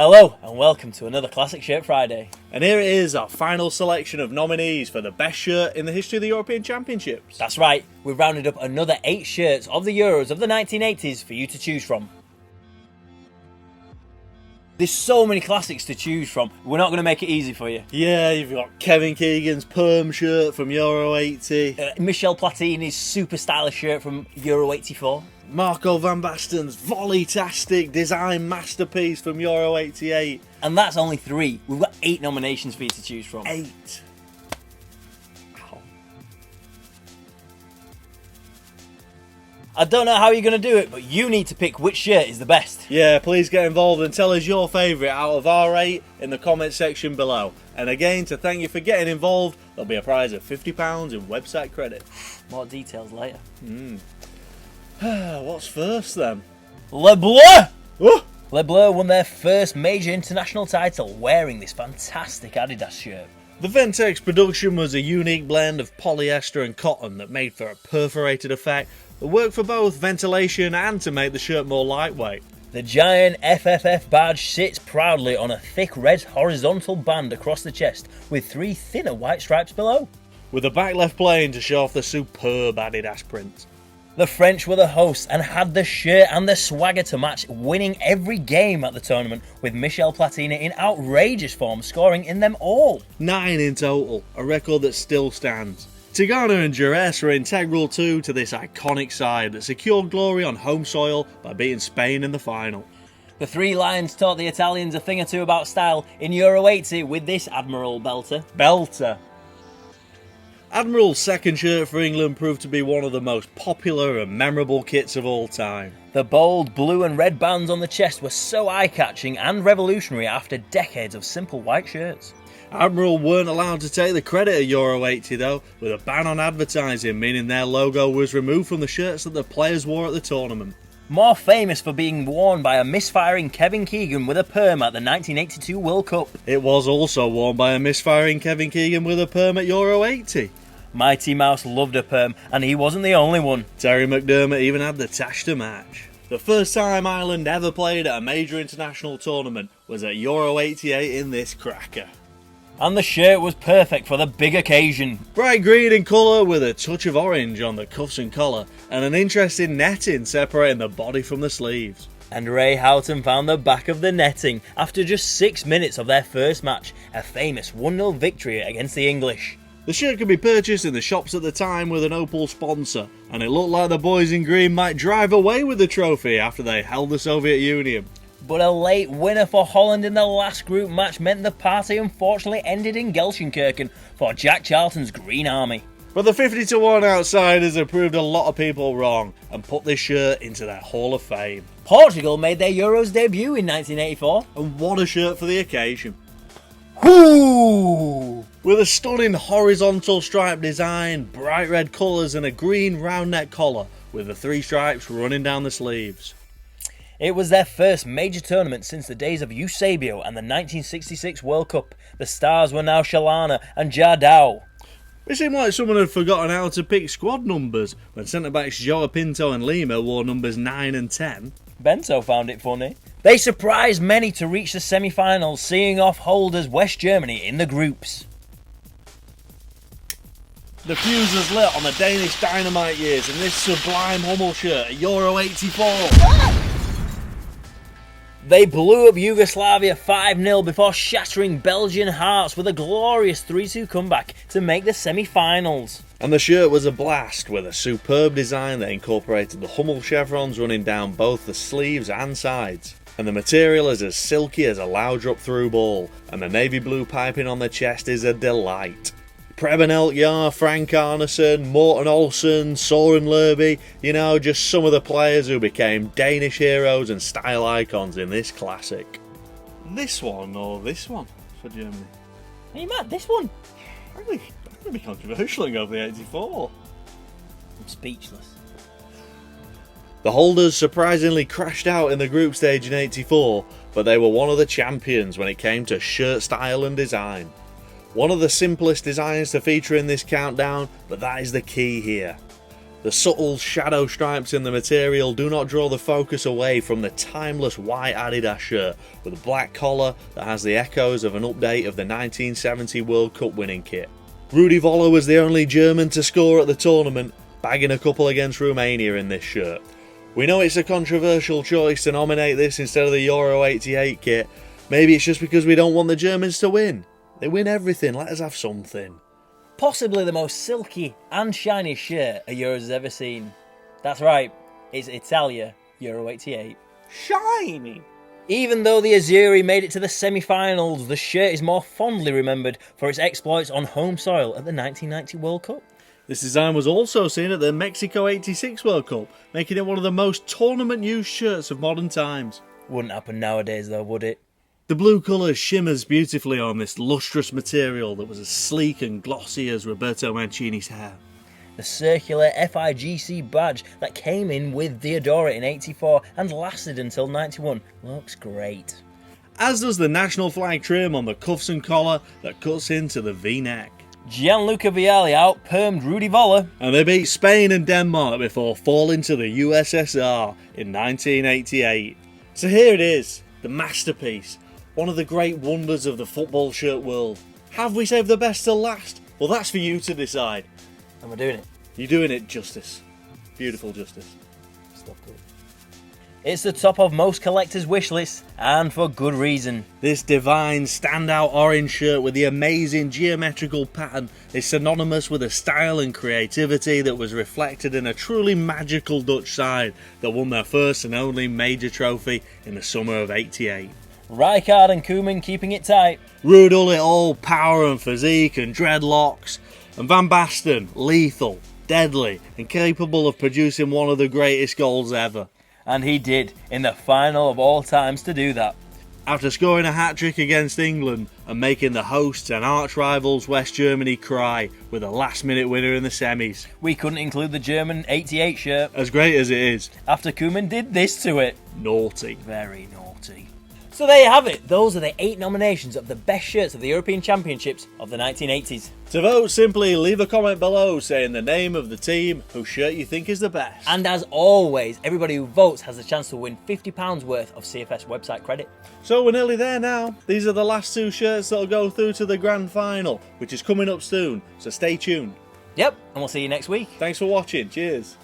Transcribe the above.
Hello and welcome to another Classic Shirt Friday. And here it is, our final selection of nominees for the best shirt in the history of the European Championships. That's right, we've rounded up another 8 shirts of the Euros of the 1980s for you to choose from. There's so many classics to choose from, we're not going to make it easy for you. Yeah, you've got Kevin Keegan's perm shirt from Euro 80. Michel Platini's super stylish shirt from Euro 84. Marco van Basten's volley-tastic design masterpiece from Euro 88. And that's only 3. We've got 8 nominations for you to choose from. 8. I don't know how you're going to do it, but you need to pick which shirt is the best. Yeah, please get involved and tell us your favourite out of our 8 in the comment section below. And again, to thank you for getting involved, there'll be a prize of £50 in website credit. More details later. What's first then? Le Bleu! Oh! Le Bleu won their first major international title wearing this fantastic Adidas shirt. The Ventex production was a unique blend of polyester and cotton that made for a perforated effect that worked for both ventilation and to make the shirt more lightweight. The giant FFF badge sits proudly on a thick red horizontal band across the chest with 3 thinner white stripes below, with the back left plain to show off the superb Adidas print. The French were the hosts and had the shirt and the swagger to match, winning every game at the tournament, with Michel Platini in outrageous form, scoring in them all. 9 in total, a record that still stands. Tigana and Jerez were integral too to this iconic side that secured glory on home soil by beating Spain in the final. The 3 Lions taught the Italians a thing or two about style in Euro 80 with this Admiral belter. Admiral's second shirt for England proved to be one of the most popular and memorable kits of all time. The bold blue and red bands on the chest were so eye-catching and revolutionary after decades of simple white shirts. Admiral weren't allowed to take the credit at Euro 80 though, with a ban on advertising, meaning their logo was removed from the shirts that the players wore at the tournament. More famous for being worn by a misfiring Kevin Keegan with a perm at the 1982 World Cup. It was also worn by a misfiring Kevin Keegan with a perm at Euro 80. Mighty Mouse loved a perm, and he wasn't the only one. Terry McDermott even had the tash to match. The first time Ireland ever played at a major international tournament was at Euro 88 in this cracker. And the shirt was perfect for the big occasion. Bright green in colour with a touch of orange on the cuffs and collar, and an interesting netting separating the body from the sleeves. And Ray Houghton found the back of the netting after just 6 minutes of their first match, a famous 1-0 victory against the English. The shirt could be purchased in the shops at the time with an Opel sponsor, and it looked like the boys in green might drive away with the trophy after they held the Soviet Union. But a late winner for Holland in the last group match meant the party unfortunately ended in Gelsenkirchen for Jack Charlton's Green Army. But the 50-1 outsiders have proved a lot of people wrong and put this shirt into their Hall of Fame. Portugal made their Euros debut in 1984. And what a shirt for the occasion. Whoo! With a stunning horizontal stripe design, bright red colours and a green round neck collar with the 3 stripes running down the sleeves. It was their first major tournament since the days of Eusebio and the 1966 World Cup. The stars were now Shalana and Jardao. It seemed like someone had forgotten how to pick squad numbers when centre-backs Joao Pinto and Lima wore numbers 9 and 10. Bento found it funny. They surprised many to reach the semi-finals, seeing off holders West Germany in the groups. The fuse was lit on the Danish Dynamite years in this sublime Hummel shirt at Euro 84. They blew up Yugoslavia 5-0 before shattering Belgian hearts with a glorious 3-2 comeback to make the semi-finals. And the shirt was a blast with a superb design that incorporated the Hummel chevrons running down both the sleeves and sides. And the material is as silky as a loud drop through ball, and the navy blue piping on the chest is a delight. Preben Elkjaer, Frank Arneson, Morten Olsen, Soren Lerby, just some of the players who became Danish heroes and style icons in this classic. This one or this one for Germany? Hey Matt, this one? Really? That's going to be controversial and go for the 84. I'm speechless. The holders surprisingly crashed out in the group stage in 84, but they were one of the champions when it came to shirt style and design. One of the simplest designs to feature in this countdown, but that is the key here. The subtle shadow stripes in the material do not draw the focus away from the timeless white Adidas shirt with a black collar that has the echoes of an update of the 1970 World Cup winning kit. Rudi Völler was the only German to score at the tournament, bagging a couple against Romania in this shirt. We know it's a controversial choice to nominate this instead of the Euro 88 kit. Maybe it's just because we don't want the Germans to win. They win everything, let us have something. Possibly the most silky and shiny shirt a Euros has ever seen. That's right, it's Italia, Euro 88. Shiny! Even though the Azzurri made it to the semi-finals, the shirt is more fondly remembered for its exploits on home soil at the 1990 World Cup. This design was also seen at the Mexico 86 World Cup, making it one of the most tournament-used shirts of modern times. Wouldn't happen nowadays though, would it? The blue colour shimmers beautifully on this lustrous material that was as sleek and glossy as Roberto Mancini's hair. The circular FIGC badge that came in with Diodora in 84 and lasted until 91 looks great. As does the national flag trim on the cuffs and collar that cuts into the V-neck. Gianluca Vialli out-permed Rudi Völler. And they beat Spain and Denmark before falling to the USSR in 1988. So here it is, the masterpiece. One of the great wonders of the football shirt world. Have we saved the best till last? Well, that's for you to decide. And we're doing it. You're doing it justice. Beautiful justice. Stop it. It's the top of most collectors' wish lists, and for good reason. This divine standout orange shirt with the amazing geometrical pattern is synonymous with a style and creativity that was reflected in a truly magical Dutch side that won their first and only major trophy in the summer of '88. Rijkaard and Koeman keeping it tight. Ruud Gullit all power and physique and dreadlocks. And Van Basten, lethal, deadly and capable of producing one of the greatest goals ever. And he did, in the final of all times to do that. After scoring a hat-trick against England and making the hosts and arch-rivals West Germany cry with a last-minute winner in the semis. We couldn't include the German 88 shirt. As great as it is. After Koeman did this to it. Naughty. Very naughty. So there you have it. Those are the 8 nominations of the best shirts of the European Championships of the 1980s. To vote, simply leave a comment below saying the name of the team whose shirt you think is the best. And as always, everybody who votes has a chance to win £50 worth of CFS website credit. So we're nearly there now. These are the last 2 shirts that'll go through to the grand final, which is coming up soon, so stay tuned. Yep, and we'll see you next week. Thanks for watching. Cheers.